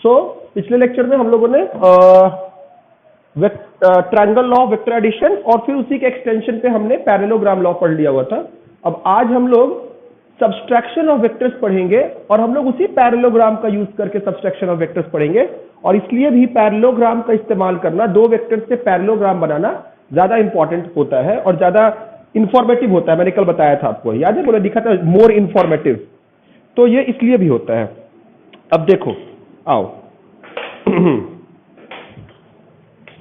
पिछले लेक्चर में हम लोगों ने triangle law of vector addition और फिर उसी के एक्सटेंशन पे हमने पैरेललोग्राम लॉ पढ़ लिया हुआ था। अब आज हम लोग सब्सट्रैक्शन ऑफ वेक्टर्स पढ़ेंगे और हम लोग उसी पैरेललोग्राम का यूज करके सब्सट्रैक्शन ऑफ वेक्टर्स पढ़ेंगे। और इसलिए भी पैरेललोग्राम का इस्तेमाल करना, दो वेक्टर्स से पैरेललोग्राम बनाना ज्यादा इंपॉर्टेंट होता है और ज्यादा इंफॉर्मेटिव होता है। मैंने कल बताया था आपको, याद है, बोला दिखा था, मोर इंफॉर्मेटिव। तो ये इसलिए भी होता है। अब देखो, आओ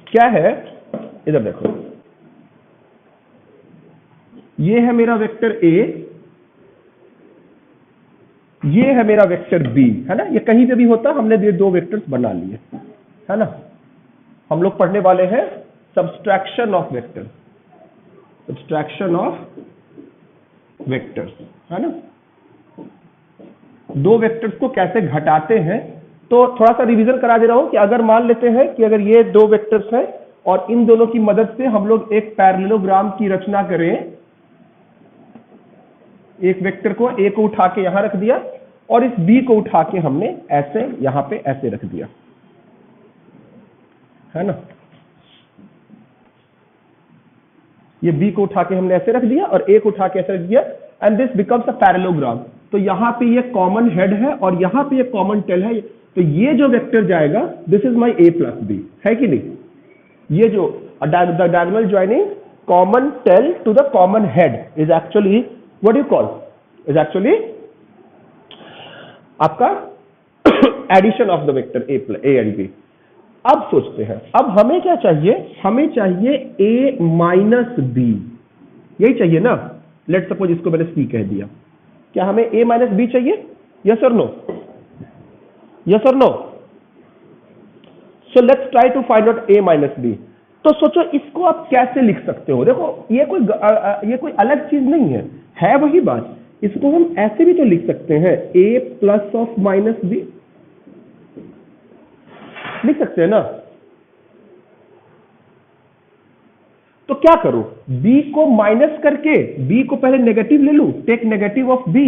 क्या है, इधर देखो, ये है मेरा वेक्टर ए, ये है मेरा वेक्टर बी, है ना। ये कहीं पे भी होता, हमने ये दो वेक्टर्स बना लिए, है ना। हम लोग पढ़ने वाले हैं subtraction of vectors, subtraction of vectors, है ना। दो वेक्टर्स को कैसे घटाते हैं। तो थोड़ा सा रिवीजन करा दे रहा हूं कि अगर मान लेते हैं कि अगर ये दो वेक्टर्स हैं और इन दोनों की मदद से हम लोग एक पैरेललोग्राम की रचना करें, एक वेक्टर को ए को उठा के यहां रख दिया और इस बी को उठा के हमने ऐसे यहां पे ऐसे रख दिया, है ना। ये बी को उठा के हमने ऐसे रख दिया और ए को उठा के ऐसे रख दिया, and this becomes a parallelogram. तो यहां पे ये कॉमन हेड है और यहां पे ये कॉमन टेल है। तो ये जो वेक्टर जाएगा, this is my A plus B, है कि नहीं। ये जो diagonal joining common tail to the common head is actually what you call, is actually आपका addition of the vector A and B. अब सोचते हैं, अब हमें क्या चाहिए, हमें चाहिए ए माइनस बी, यही चाहिए ना। लेट सपोज इसको मैंने सी कह दिया, क्या हमें ए माइनस बी चाहिए, यस और नो, यस और no. So let's try to find out A minus B. तो सोचो इसको आप कैसे लिख सकते हो। देखो ये कोई अलग चीज नहीं है वही बात। इसको हम ऐसे भी तो लिख सकते हैं, ए प्लस ऑफ माइनस बी, लिख सकते हैं ना। तो क्या करो, b को माइनस करके, b को पहले नेगेटिव ले लूं, take negative of b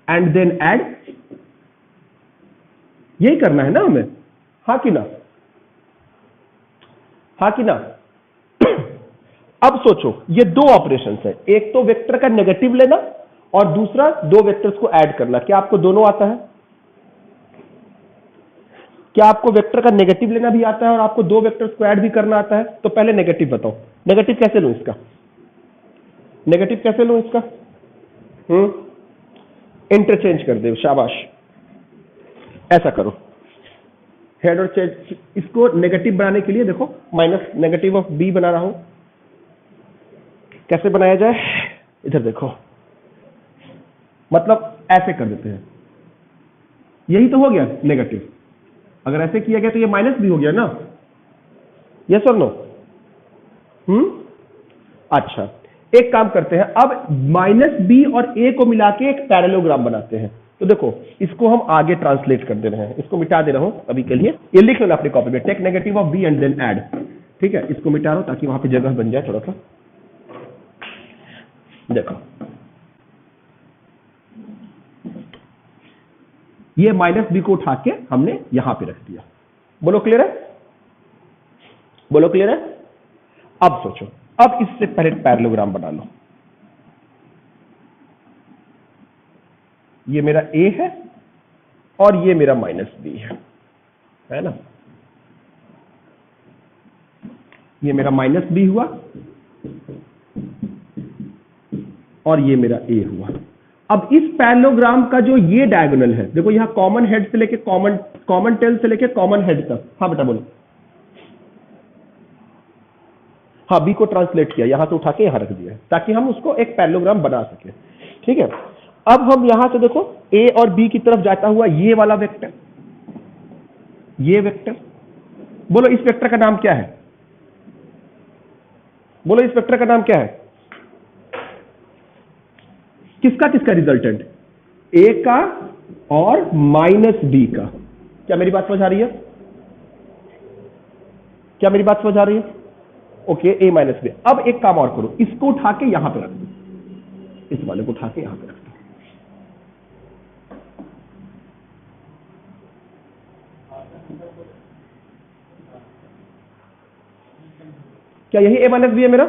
and then add, यही करना है ना हमें, हाँ कि ना, हाँ कि ना। अब सोचो ये दो ऑपरेशंस है, एक तो वेक्टर का नेगेटिव लेना और दूसरा दो वेक्टर्स को ऐड करना। क्या आपको दोनों आता है? क्या आपको वेक्टर का नेगेटिव लेना भी आता है और आपको दो वेक्टर्स को ऐड भी करना आता है? तो पहले नेगेटिव बताओ, नेगेटिव कैसे लूं इसका, नेगेटिव कैसे लूं इसका? इंटरचेंज कर दे, शाबाश, ऐसा करो, हेड और चेंज। इसको नेगेटिव बनाने के लिए देखो, माइनस नेगेटिव ऑफ बी बना रहा हूं। कैसे बनाया जाए, इधर देखो, मतलब ऐसे कर देते हैं, यही तो हो गया नेगेटिव। अगर ऐसे किया गया तो ये माइनस भी हो गया ना, यस और नो। अच्छा, एक काम करते हैं, अब माइनस बी और ए को मिला के एक पैरेललोग्राम बनाते हैं। तो देखो इसको हम आगे ट्रांसलेट कर दे रहे हैं, इसको मिटा दे रहा हूं अभी के लिए, ये लिख लेना अपनी कॉपी में, take negative of B and then add. ठीक है, इसको मिटा रहा हूं ताकि वहां पे जगह बन जाए थोड़ा सा। देखो ये माइनस बी को उठा के हमने यहां पे रख दिया। बोलो क्लियर है, बोलो क्लियर है। अब सोचो, अब इससे पहले पैरेललोग्राम बना लो। ये मेरा ए है और ये मेरा माइनस बी है ना। ये मेरा माइनस बी हुआ और ये मेरा ए हुआ। अब इस पैरेललोग्राम का जो ये डायगोनल है, देखो यहां कॉमन हेड से लेके कॉमन टेल से लेके कॉमन हेड तक, हाँ बेटा बोलो, हाँ बी को ट्रांसलेट किया, यहां से उठा के यहां रख दिया ताकि हम उसको एक पैरेललोग्राम बना सके। ठीक है, अब हम यहां से देखो ए और बी की तरफ जाता हुआ ये वाला वेक्टर, ये वेक्टर, बोलो इस वेक्टर का नाम क्या है, बोलो इस वेक्टर का नाम क्या है, किसका किसका रिजल्टेंट, ए का और माइनस बी का। क्या मेरी बात समझ आ रही है, क्या मेरी बात समझ आ रही है? ओके, ए माइनस बी। अब एक काम और करो, इसको उठा के यहां पे रख दो, इस वाले को उठा के यहां पे रख दो। क्या यही a माइनस बी है मेरा?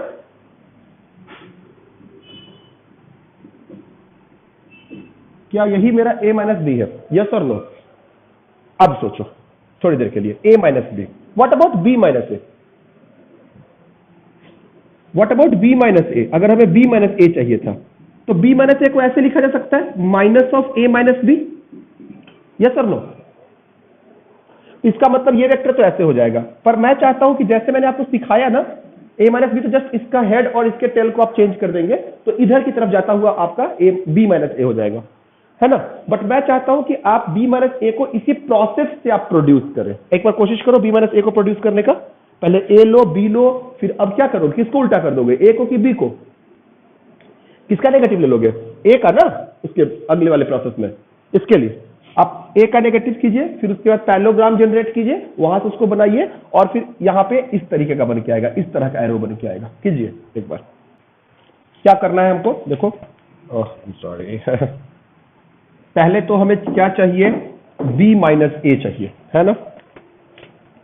क्या यही मेरा a माइनस बी है? यस और नो? अब सोचो थोड़ी देर के लिए, a minus B, what about b minus A? What about b minus A? अगर हमें b माइनस ए चाहिए था तो b माइनस ए को ऐसे लिखा जा सकता है, minus of a minus B. Yes और नो? इसका मतलब ये वेक्टर तो ऐसे हो जाएगा, पर मैं चाहता हूं कि जैसे मैंने आपको सिखाया ना, a माइनस बी, तो जस्ट इसका हेड और इसके टेल को आप चेंज कर देंगे तो इधर की तरफ जाता हुआ आपका b माइनस ए हो जाएगा, है ना? बट मैं चाहता हूं कि आप b माइनस ए को इसी प्रोसेस से आप प्रोड्यूस करें। एक बार कोशिश करो b माइनस ए को प्रोड्यूस करने का। पहले a लो, b लो, फिर अब क्या करोगे? किसको उल्टा कर दोगे, a को कि b को? किसका नेगेटिव ले लोगे? a का ना, इसके अगले वाले प्रोसेस में। इसके लिए आप a का नेगेटिव कीजिए, फिर उसके बाद पैरेललोग्राम जनरेट कीजिए, वहां से उसको बनाइए और फिर यहां पे इस तरीके का बन के आएगा, इस तरह का एरो बन के आएगा। कीजिए एक बार। क्या करना है हमको? देखो, ओह सॉरी पहले तो हमें क्या चाहिए? b माइनस ए चाहिए, है ना?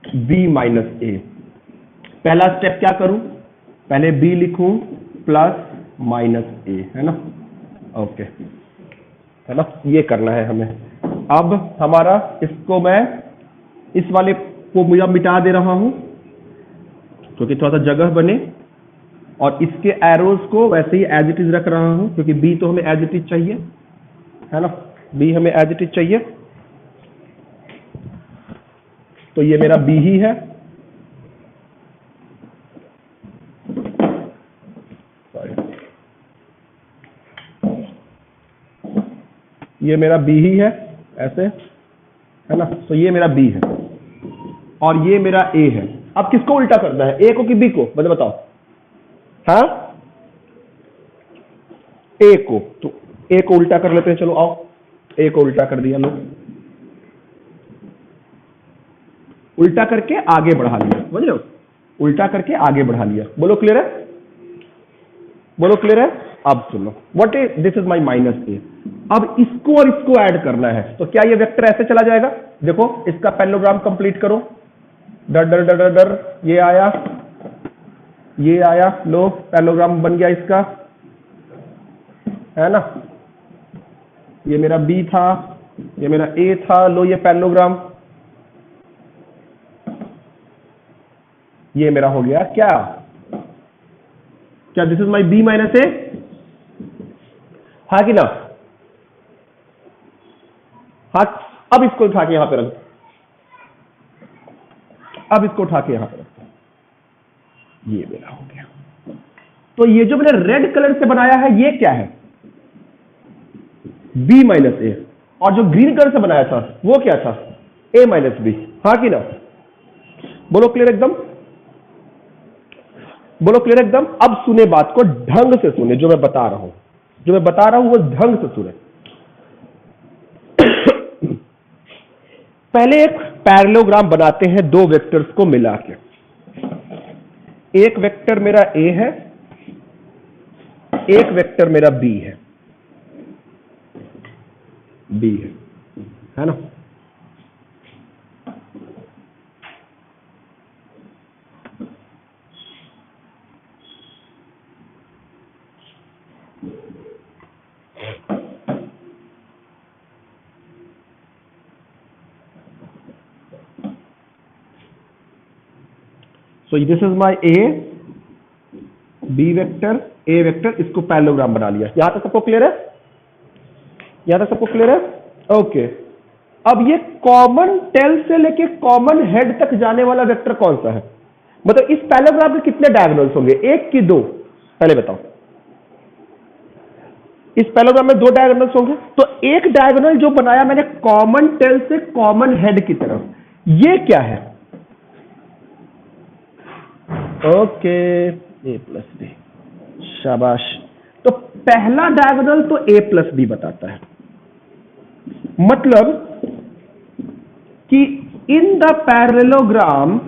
b माइनस ए। पहला स्टेप क्या करूं? पहले b लिखूं प्लस माइनस ए, है ना? ओके, है ना? ये करना है हमें। अब हमारा, इसको मैं इस वाले को मुझे मिटा दे रहा हूं क्योंकि थोड़ा सा जगह बने, और इसके एरोज को वैसे ही एज इट इज रख रहा हूं क्योंकि b तो हमें एज इट इज चाहिए, है ना? b हमें एज इट इज चाहिए, तो ये मेरा b ही है। ये मेरा b ही है, ऐसे, है ना? तो ये मेरा b है और ये मेरा a है। अब किसको उल्टा करना है, a को कि b को? मुझे बताओ। हाँ, a को। तो a को उल्टा कर लेते हैं, चलो आओ। a को उल्टा कर दिया, लो, उल्टा करके आगे बढ़ा लिया, समझ रहे हो? उल्टा करके आगे बढ़ा लिया। बोलो क्लियर है? बोलो क्लियर है? अब सुनो, what is this? Is my minus A. अब इसको और इसको ऐड करना है, तो क्या ये वेक्टर ऐसे चला जाएगा? देखो, इसका पैरेललोग्राम कंप्लीट करो। डर डर डर डर डर, ये आया, ये आया, लो पैरेललोग्राम बन गया इसका, है ना? ये मेरा b था, ये मेरा a था, लो ये पैरेललोग्राम, ये मेरा हो गया क्या? क्या this is my b minus A? हाँ कि ना? हाँ। अब इसको उठा के यहां पे रख, अब इसको उठा के यहां पे रख, ये मेरा हो गया। तो ये जो मैंने रेड कलर से बनाया है, ये क्या है? b माइनस ए। और जो ग्रीन कलर से बनाया था वो क्या था? a minus B. हाँ कि ना? बोलो क्लियर एकदम? बोलो क्लियर एकदम? अब सुने बात को, ढंग से सुने जो मैं बता रहा हूं, जो मैं बता रहा हूं वो ढंग से सुने। पहले एक पैरेललोग्राम बनाते हैं दो वेक्टर्स को मिला के। एक वेक्टर मेरा a है, एक वेक्टर मेरा b है, b है ना? So this is my a, b vector, a vector, इसको पैरेललोग्राम बना लिया। यहां तक सबको क्लियर है? यहां तक सबको क्लियर है? ओके। अब ये कॉमन टेल से लेके कॉमन हेड तक जाने वाला वेक्टर कौन सा है? मतलब इस पैरेललोग्राम में कितने डायगोनल्स होंगे, एक कि दो? पहले बताओ। इस पैरेललोग्राम में दो डायगोनल्स होंगे, तो एक डायगोनल जो बनाया मैंने कॉमन टेल से कॉमन हेड की तरफ, ये क्या है? ओके, a प्लस बी, शाबाश। तो पहला डायगोनल तो a प्लस बी बताता है, मतलब कि in the parallelogram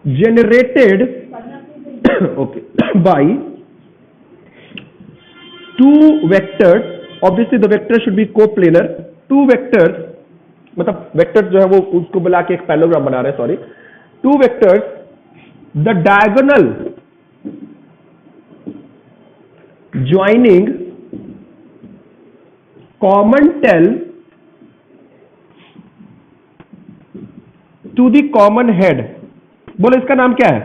generated okay by two vectors, obviously the vector should be coplanar, two vectors मतलब वेक्टर जो है वो उसको बुला के एक पैरेललोग्राम बना रहे हैं, sorry, two vectors the diagonal joining common tail to the common head. बोलो इसका नाम क्या है?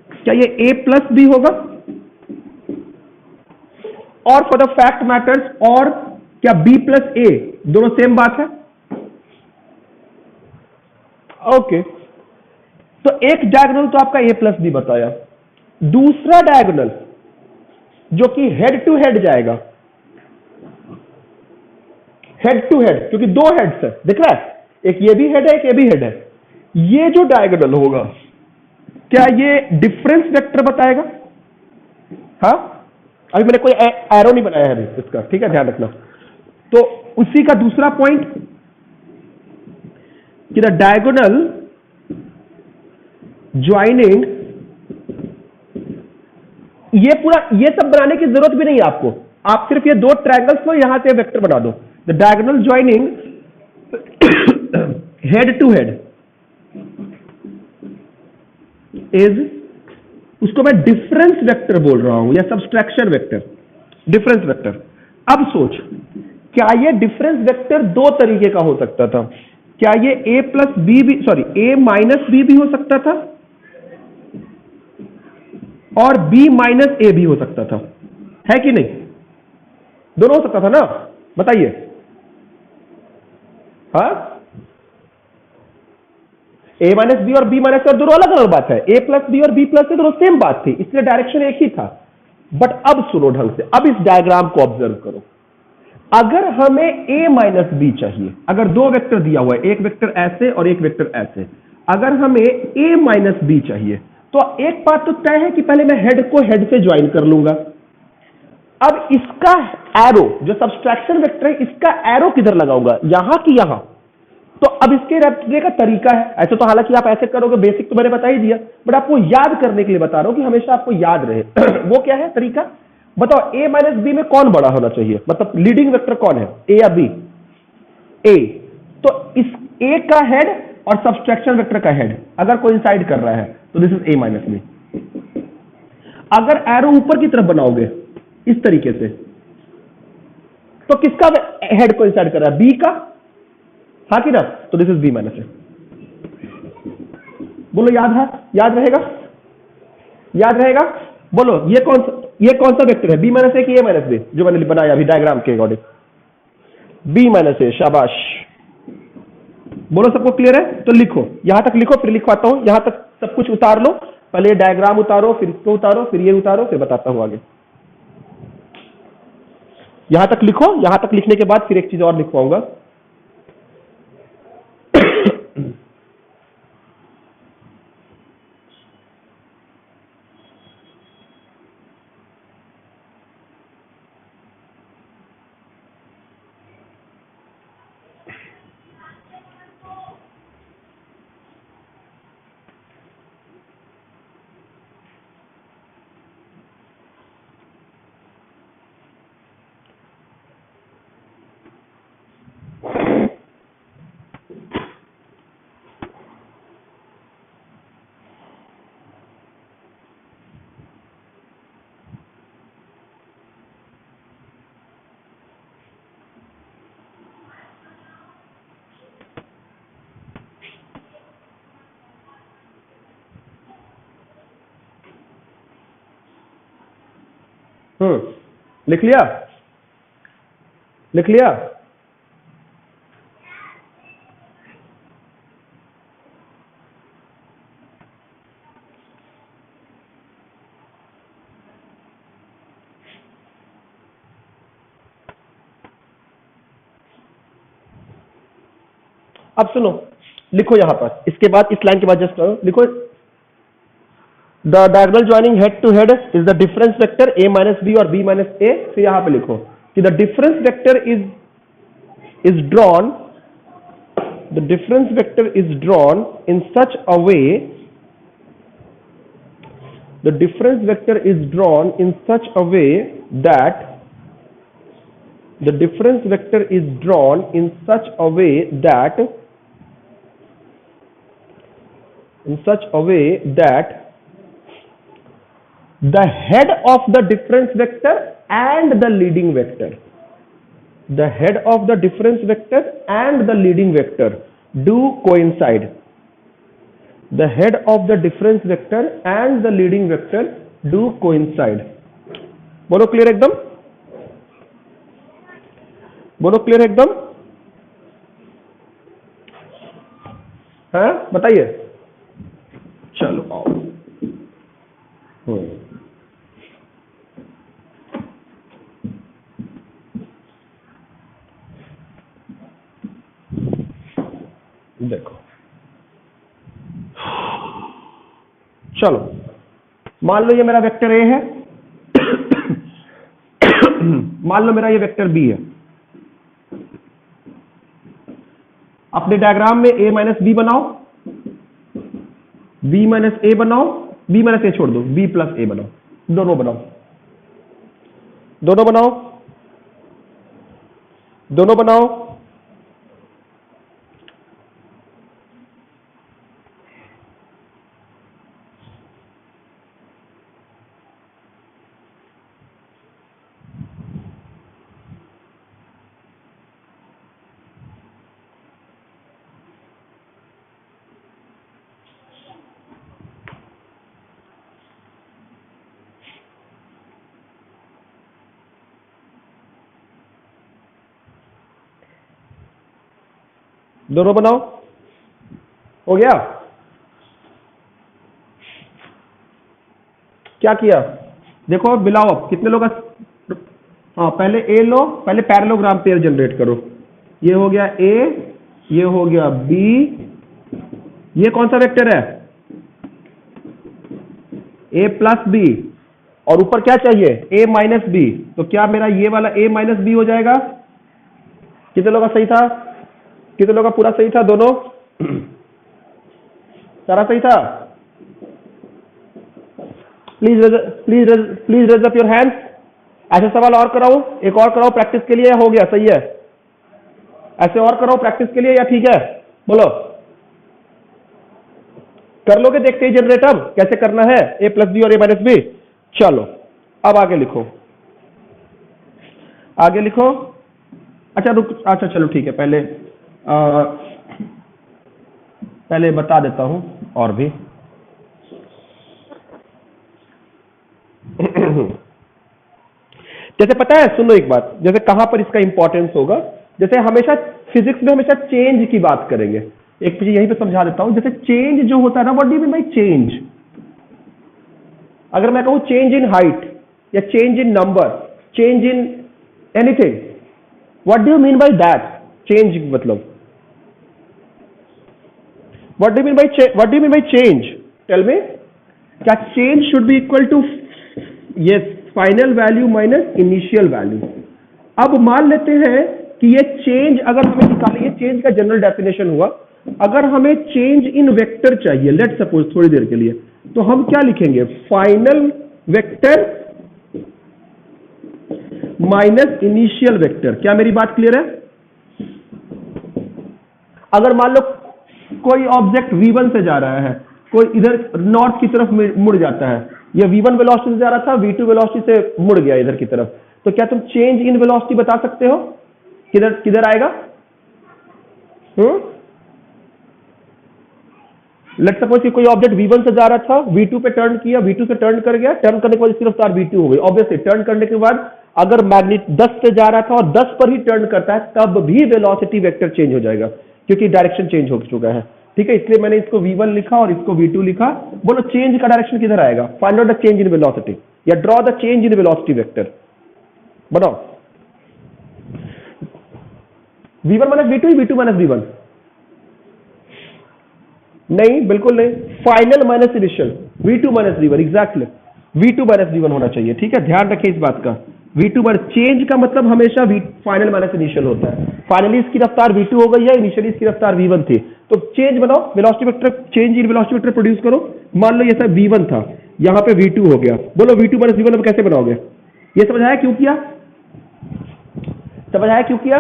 क्या ये a प्लस बी होगा? और फॉर द फैक्ट मैटर्स, और क्या b प्लस ए दोनों सेम बात है? ओके, तो एक डायगोनल तो आपका a प्लस बी बताया, दूसरा डायगोनल जो कि हेड टू हेड जाएगा, हेड टू हेड, क्योंकि दो हेड्स है, दिख रहा है, एक ये भी हेड है, एक ये भी हेड है। ये जो डायगोनल होगा, क्या ये डिफरेंस वेक्टर बताएगा? हाँ, अभी मैंने कोई एरो नहीं बनाया है अभी इसका, ठीक है, ध्यान रखना। तो उसी का दूसरा पॉइंट कि द डायगोनल ज्वाइनिंग, ये पूरा ये सब बनाने की जरूरत भी नहीं है आपको, आप सिर्फ ये दो ट्रायंगल्स को यहां से वेक्टर बना दो। The diagonal joining head to head is, उसको मैं डिफरेंस वेक्टर बोल रहा हूं या सब्सट्रैक्शन वेक्टर, डिफरेंस वेक्टर। अब सोच, क्या ये डिफरेंस वेक्टर दो तरीके का हो सकता था? क्या ये a प्लस बी भी, सॉरी a माइनस बी भी हो सकता था और b माइनस ए भी हो सकता था, है कि नहीं? दोनों हो सकता था ना, बताइए। हाँ, a माइनस बी और b माइनस और दोनों अलग अलग बात है, a प्लस बी और b प्लस से दोनों सेम बात थी, इसलिए डायरेक्शन एक ही था। बट अब सुनो ढंग से, अब इस डायग्राम को ऑब्जर्व करो। अगर हमें a माइनस बी चाहिए, अगर दो वेक्टर दिया हुआ है, एक वेक्टर ऐसे और एक वेक्टर ऐसे, अगर हमें a माइनस बी चाहिए, तो एक बात तो तय है कि पहले मैं हेड को हेड से ज्वाइन कर लूंगा। अब इसका एरो, जो सब्सट्रैक्शन वेक्टर है, इसका एरो किधर लगाऊंगा, यहां कि यहां? तो अब इसके रखने का तरीका है, ऐसे तो हालांकि आप ऐसे करोगे, बेसिक तो मैंने बता ही दिया, बट आपको याद करने के लिए बता रहा हूं कि हमेशा आपको याद रहे। वो क्या है तरीका? बताओ, a माइनस बी में कौन बड़ा होना चाहिए, मतलब लीडिंग वेक्टर कौन है, a या b? a। तो इस a का हेड और सब्सट्रैक्शन वेक्टर का हेड अगर कोइंसाइड कर रहा है तो this is a minus B. अगर एरो ऊपर की तरफ बनाओगे इस तरीके से, तो किसका हेड कोइंसाइड कर रहा है, b का? हाँ कि ना? तो दिस इज b माइनस ए। बोलो याद है, याद रहेगा, याद रहेगा? बोलो ये कौन सा वेक्टर है, b माइनस ए कि a माइनस बी, जो मैंने बनाया अभी डायग्राम के अकॉर्डिंग? b माइनस ए, शाबाश। बोलो सबको क्लियर है? तो लिखो, यहां तक लिखो, फिर लिखवाता हूं, यहां तक सब कुछ उतार लो, पहले डायग्राम उतारो, फिर इसको उतारो, फिर ये उतारो, फिर बताता हूं आगे। यहां तक लिखो, यहां तक लिखने के बाद फिर एक चीज और लिखवाऊंगा। लिख लिया, लिख लिया? अब सुनो, लिखो यहां पर, इसके बाद इस लाइन के बाद जस्ट लिखो, the diagonal joining head to head is the difference vector a minus B और b माइनस ए। फिर यहां पे लिखो कि the difference vector is drawn, the difference vector is drawn in such a way, the difference vector is drawn in such a way that, the difference vector is drawn in such a way that in such a way that the head of the difference vector and the leading vector, the head of the difference vector and the leading vector do coincide. The head of the difference vector and the leading vector do coincide. बोलो clear एकदम, बोलो clear एकदम, है बताइए। चलो आओ। देखो चलो मान लो ये मेरा वेक्टर ए है, मान लो मेरा ये वेक्टर बी है। अपने डायग्राम में a माइनस बी बनाओ, b माइनस ए बनाओ, b माइनस ए छोड़ दो, b प्लस ए बनाओ, दोनों बनाओ, दोनों बनाओ, दोनों बनाओ। दोनों बनाओ, हो गया। क्या किया देखो, मिलाओ अब कितने लोग, हाँ पहले ए लो, पहले पैरेललोग्राम पेयर जनरेट करो। ये हो गया ए, ये हो गया बी, ये कौन सा वेक्टर है, ए प्लस बी, और ऊपर क्या चाहिए ए माइनस बी, तो क्या मेरा ये वाला ए माइनस बी हो जाएगा। कितने लोगों का सही था, कितने लोगों का पूरा सही था, दोनों सारा सही था। Please raise up your hands. ऐसे सवाल और कराओ, एक और कराओ प्रैक्टिस के लिए, हो गया सही है। ऐसे और कराओ प्रैक्टिस के लिए, या ठीक है, बोलो कर लोगे, देखते ही जनरेट अब कैसे करना है, ए प्लस बी और ए माइनस बी। चलो अब आगे लिखो, आगे लिखो। अच्छा रुक, अच्छा चलो ठीक है, पहले बता देता हूं और भी। जैसे पता है, सुनो एक बात, जैसे कहां पर इसका इंपॉर्टेंस होगा, जैसे हमेशा फिजिक्स में हमेशा चेंज की बात करेंगे। एक चीज यहीं पे समझा देता हूं, जैसे चेंज जो होता है ना, what do you mean by change. अगर मैं कहूं चेंज इन हाइट या change in number, change in anything, what do you mean by that change, मतलब what do you mean by change, tell me। क्या change should be equal to yes final value minus initial value। अब मान लेते हैं कि ये change अगर हमें निकालिए, change का जनरल डेफिनेशन हुआ, अगर हमें change in वेक्टर चाहिए, लेट सपोज थोड़ी देर के लिए, तो हम क्या लिखेंगे, final vector minus initial vector. क्या मेरी बात क्लियर है। अगर मान लो कोई ऑब्जेक्ट v1 से जा रहा है, कोई इधर नॉर्थ की तरफ मुड़ जाता है, ये v1 वेलोसिटी से जा रहा था, v2 वेलोसिटी से मुड़ गया इधर की तरफ, तो क्या तुम चेंज इन वेलोसिटी बता सकते हो, किधर किधर आएगा। लेट्स सपोज कि कोई ऑब्जेक्ट v1 से जा रहा था, v2 पे टर्न किया, v2 से टर्न कर गया, टर्न करने के बाद इसकी रफ्तार v2 हो गई। ऑब्वियसली टर्न करने के बाद अगर मैग्नेट 10 से जा रहा था और 10 पर ही टर्न करता है, तब भी वेलोसिटी वेक्टर चेंज हो जाएगा, क्योंकि डायरेक्शन चेंज हो चुका है। ठीक है, इसलिए मैंने इसको v1 लिखा और इसको v2 लिखा। बोलो चेंज का डायरेक्शन किधर आएगा, find out the change in velocity या draw the change in velocity vector, बनाओ। v1 minus v2, v2 minus v1, नहीं बिल्कुल नहीं, final minus initial, v2 minus v1, exactly v2 minus v1 होना चाहिए। ठीक है, ध्यान रखिए इस बात का, v2 माइनस, चेंज का मतलब हमेशा फाइनल माइनस इनिशियल होता है। फाइनली इसकी रफ्तार v2 हो गई है, इनिशियली इसकी रफ्तार v1 थी, तो चेंज बनाओ, velocity vector, change in velocity vector produce करो। मान लो ये सब v1 था, यहां पे v2 हो गया, बोलो v2 माइनस v1 अब कैसे बनाओगे। ये समझ आया क्यों किया, समझ आया क्यों किया।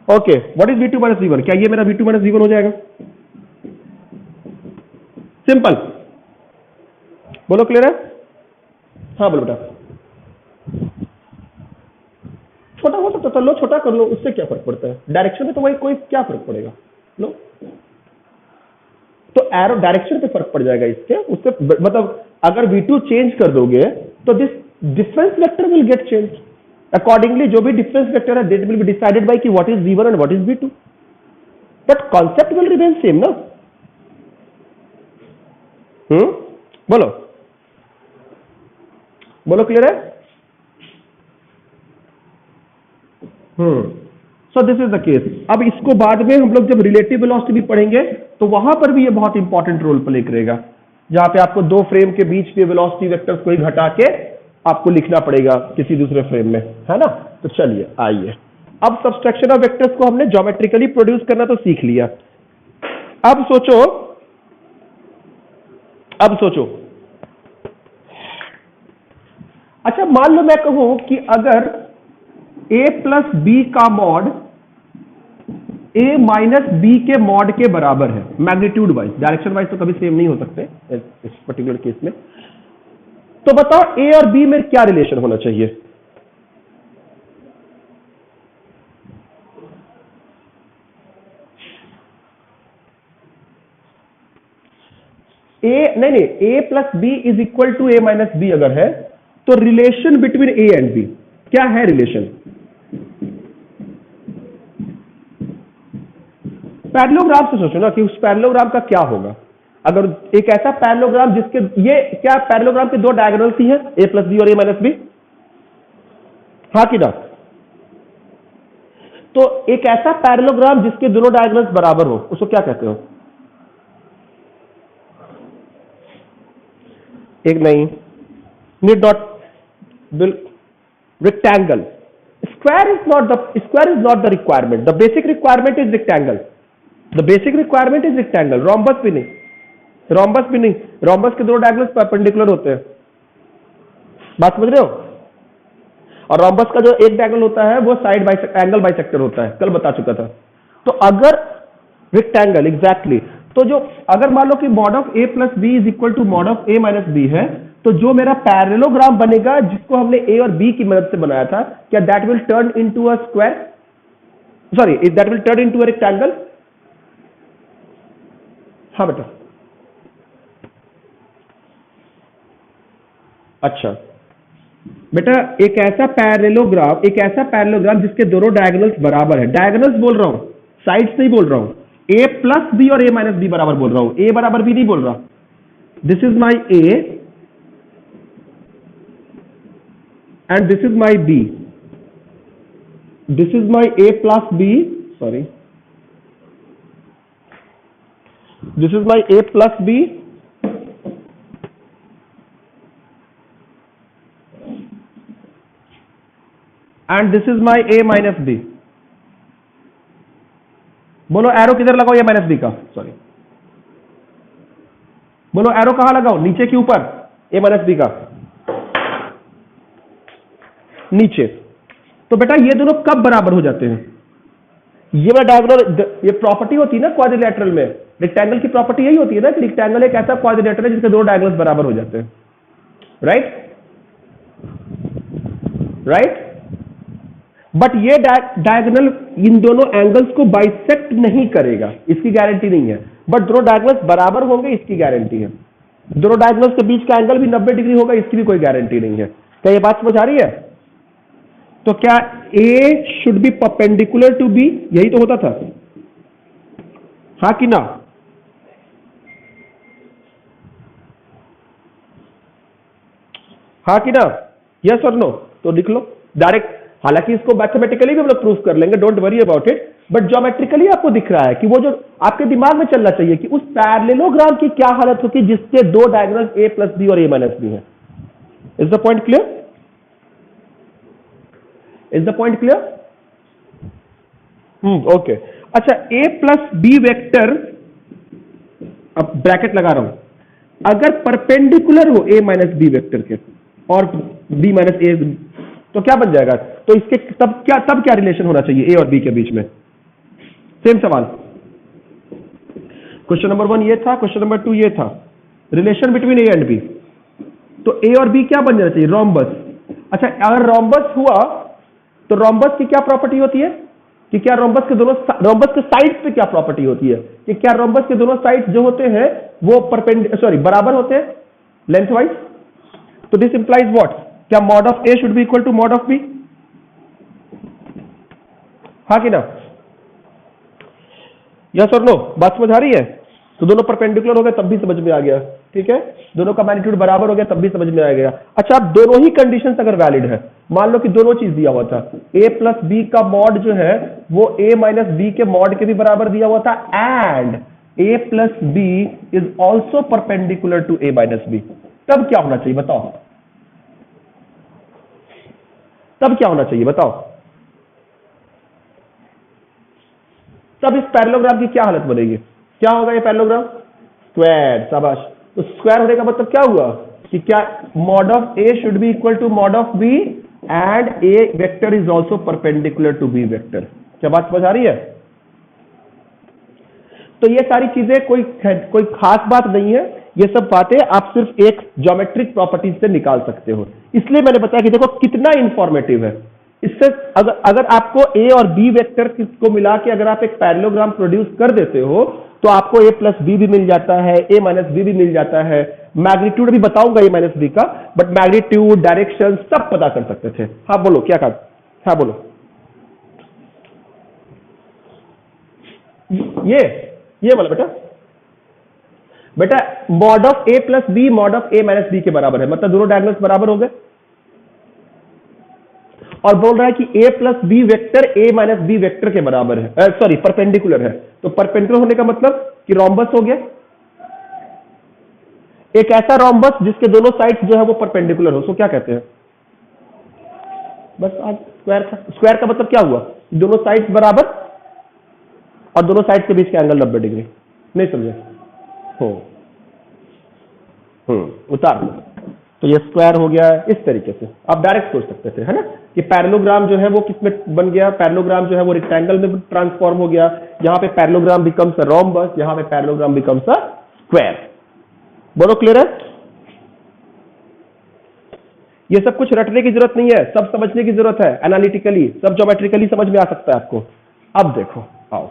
Okay, what is V2 minus V1? क्या ये मेरा V2 माइनस V1 हो जाएगा? सिंपल, बोलो क्लियर है? हाँ बोलो बेटा। छोटा हो सकता तो लो, छोटा कर लो, उससे क्या फर्क पड़ता है? डायरेक्शन में तो वही, कोई क्या फर्क पड़ेगा? लो, तो एरो डायरेक्शन पे फर्क पड़ जाएगा इसके, उससे मतलब अगर V2 चेंज कर दोगे तो this difference vector will get change accordingly. जो भी डिफरेंस वेक्टर है that will be decided by कि what is V1 and what is V2, but concept will remain same ना। बोलो, बोलो क्लियर है? So this is the case. अब इसको बाद में हम लोग जब रिलेटिव वेलोसिटी भी पढ़ेंगे तो वहां पर भी ये बहुत इंपॉर्टेंट रोल प्ले करेगा, जहां पे आपको दो फ्रेम के बीच के वेलोसिटी वेक्टर्स को ही घटा के आपको लिखना पड़ेगा किसी दूसरे फ्रेम में, है ना? तो चलिए आइए, अब सब्सट्रैक्शन ऑफ वेक्टर्स को हमने ज्योमेट्रिकली प्रोड्यूस करना तो सीख लिया। अब सोचो, अच्छा मान लो मैं कहूं कि अगर a प्लस बी का मॉड a माइनस बी के मॉड के बराबर है, मैग्नीट्यूड वाइज, डायरेक्शन वाइज तो कभी सेम नहीं हो सकते इस पर्टिकुलर केस में, तो बताओ a और b में क्या रिलेशन होना चाहिए? नहीं, a plus B is equal to a minus B अगर है तो relation between a and b क्या है? रिलेशन पैरेललोग्राम से सोचो ना कि उस पैरेललोग्राम का क्या होगा। अगर एक ऐसा पैरेललोग्राम जिसके, ये क्या पैरेललोग्राम के दो डायगोनल्स ही हैं, a प्लस बी और a माइनस बी, हाँ कि ना? तो एक ऐसा पैरेललोग्राम जिसके दोनों डायगोनल्स बराबर हो उसको क्या कहते हो? एक नहीं, need not, rectangle. Square is not the requirement. The basic requirement is rectangle. Rhombus भी नहीं, rhombus के दो डायगोनल्स परपेंडिकुलर होते हैं, बात समझ रहे हो? और rhombus का जो एक डायगोनल होता है वो साइड एंगल बाइसेक्टर होता है, कल बता चुका था। तो अगर रेक्टेंगल एग्जैक्टली, तो जो अगर मान लो कि mod of a plus B is equal to mod of a minus B है, तो जो मेरा पैरेललोग्राम बनेगा जिसको हमने a और b की मदद से बनाया था, क्या that will turn into a square? Sorry, that will turn into a rectangle? हाँ बेटा, अच्छा बेटा, एक ऐसा पैरेललोग्राम जिसके दोनों डायगोनल्स बराबर है, डायगोनल्स बोल रहा हूं, साइड्स नहीं बोल रहा हूं, a प्लस बी और a माइनस बी बराबर बोल रहा हूं, a बराबर b नहीं बोल रहा। This is my a and this is my b, this is my a plus b, sorry, this is my a plus b and this is my a minus b। बोलो arrow किधर लगाओ a minus B का? Sorry, बोलो arrow कहां लगाओ, नीचे के ऊपर a माइनस बी का नीचे। तो बेटा ये दोनों कब बराबर हो जाते हैं? ये वाला डायगोनल, ये प्रॉपर्टी होती है ना क्वाड्रिलेटरल में, रेक्टेंगल की प्रॉपर्टी यही होती है ना कि रेक्टेंगल एक ऐसा क्वाड्रिलेटरल है जिसके दो डायगोनल्स बराबर हो जाते हैं, राइट? बट ये डायगोनल इन दोनों एंगल्स को बाइसेक्ट नहीं करेगा, इसकी गारंटी नहीं है, बट दोनों डायगोनल्स बराबर होंगे इसकी गारंटी है। दोनों डायगोनल्स के बीच का एंगल भी 90 डिग्री होगा, इसकी भी कोई गारंटी नहीं है। क्या ये बात समझ आ रही है? तो क्या A should be perpendicular to B, यही तो होता था, हाँ कि ना? हाँ कि ना? यस और नो? तो लिख लो डायरेक्ट, हालांकि इसको मैथमेटिकली भी हम लोग प्रूफ कर लेंगे, don't worry about it, but geometrically आपको दिख रहा है कि वो जो आपके दिमाग में चलना चाहिए कि उस पैरेललोग्राम की क्या हालत होती है जिसके दो डायगोनल्स a प्लस बी और a माइनस बी है। Is the point clear? Is the point clear? Okay. अच्छा, a प्लस बी वेक्टर, अब ब्रैकेट लगा रहा हूं, अगर परपेंडिकुलर हो a माइनस बी वेक्टर के और b माइनस ए, तो क्या बन जाएगा? तो इसके तब क्या रिलेशन होना चाहिए a और b के बीच में? सेम सवाल। क्वेश्चन नंबर 1 ये था, क्वेश्चन नंबर 2 ये था, relation between A and B. तो ए और बी क्या बन जाना चाहिए? रोम्बस। अच्छा, अगर रोम्बस हुआ तो रोम्बस की क्या प्रॉपर्टी होती है कि क्या रोम्बस के साइड्स पे क्या प्रॉपर्टी होती है कि क्या रोम्बस के दोनों साइड्स जो होते हैं वो बराबर होते हैं लेंथ वाइज। तो दिस इंप्लाइज व्हाट? क्या mod of A should be equal to mod of B? हाँ कि ना? यस और नो? बात समझ आ रही है? तो दोनों परपेंडिकुलर हो गए तब भी समझ में आ गया, ठीक है। दोनों का मैग्नीट्यूड बराबर हो गया तब भी समझ में आ गया। अच्छा, अब दोनों ही कंडीशंस अगर वैलिड है, मान लो कि दोनों चीज दिया हुआ था, a प्लस बी का मॉड जो है वो a माइनस बी के मॉड के भी बराबर दिया हुआ था, and a plus B is also perpendicular to a minus B, तब क्या होना चाहिए बताओ? तब क्या होना चाहिए बताओ? तब इस पैरेललोग्राम की क्या हालत बनेगी? क्या होगा ये पैरेललोग्राम? स्क्वायर। शाबाश। तो स्क्वायर होने का मतलब क्या हुआ कि क्या mod of A should be equal to mod of B and A vector is also perpendicular to B vector. क्या बात समझ आ रही है? तो ये सारी चीजें कोई खास बात नहीं है, ये सब बातें आप सिर्फ एक ज्योमेट्रिक प्रॉपर्टीज से निकाल सकते हो। इसलिए मैंने बताया कि देखो कितना इंफॉर्मेटिव है। इससे अगर आपको ए और बी वेक्टर को मिला के अगर आप एक पैरेललोग्राम प्रोड्यूस कर देते हो तो आपको ए प्लस बी भी मिल जाता है, ए माइनस बी भी मिल जाता है। मैग्नीट्यूड भी बताऊंगा ए माइनस बी का, बट मैग्नीट्यूड, डायरेक्शन सब पता कर सकते थे। हाँ बोलो, क्या कहा? हाँ बोलो। ये बोला बेटा mod of A plus B mod of A minus B के बराबर है, मतलब दोनों डायगोनल्स बराबर हो गए। और बोल रहा है कि a plus B vector a minus B vector के बराबर है, सॉरी परपेंडिकुलर है। तो परपेंडिकुलर होने का मतलब कि रोम्बस हो गया, एक ऐसा रोम्बस जिसके दोनों साइड्स जो है वो परपेंडिकुलर हो। सो क्या कहते हैं? बस आज स्क्वायर का मतलब क्या हुआ? दोनों साइड्स बराबर और दोनों साइड्स के बीच का एंगल 90 डिग्री। नहीं समझे? हो उतार दो। तो ये स्क्वायर हो गया। इस तरीके से आप डायरेक्ट सोच सकते थे, है ना, कि पैरेललोग्राम जो है वो किसमें बन गया? पैरेललोग्राम जो है वो रेक्टेंगल में ट्रांसफॉर्म हो गया। यहां पे पैरेललोग्राम बिकम्स अ रोम्बस, यहां पे पैरेललोग्राम बिकम्स अ स्क्वायर। बोलो क्लियर है? ये सब कुछ रटने की जरूरत नहीं है, सब समझने की जरूरत है। एनालिटिकली सब ज्योमेट्रिकली समझ में आ सकता है आपको। अब देखो, आओ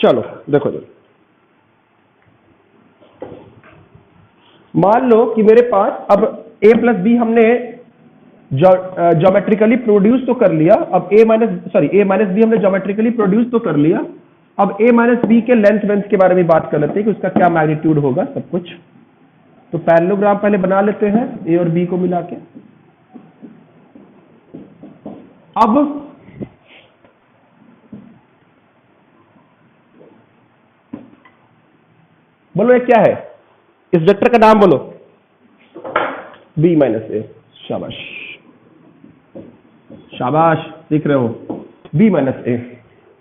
चलो देखो मान लो कि मेरे पास अब a प्लस बी हमने ज्योमेट्रिकली प्रोड्यूस तो कर लिया। अब a माइनस बी हमने ज्योमेट्रिकली प्रोड्यूस तो कर लिया। अब a माइनस बी के लेंथ के बारे में बात कर लेते हैं कि उसका क्या मैग्नीट्यूड होगा सब कुछ। तो पैरेललोग्राम पहले बना लेते हैं a और b को मिला के। अब बोलो ये क्या है? इस वेक्टर का नाम बोलो। b माइनस ए। शाबाश शाबाश, सीख रहे हो। b minus A.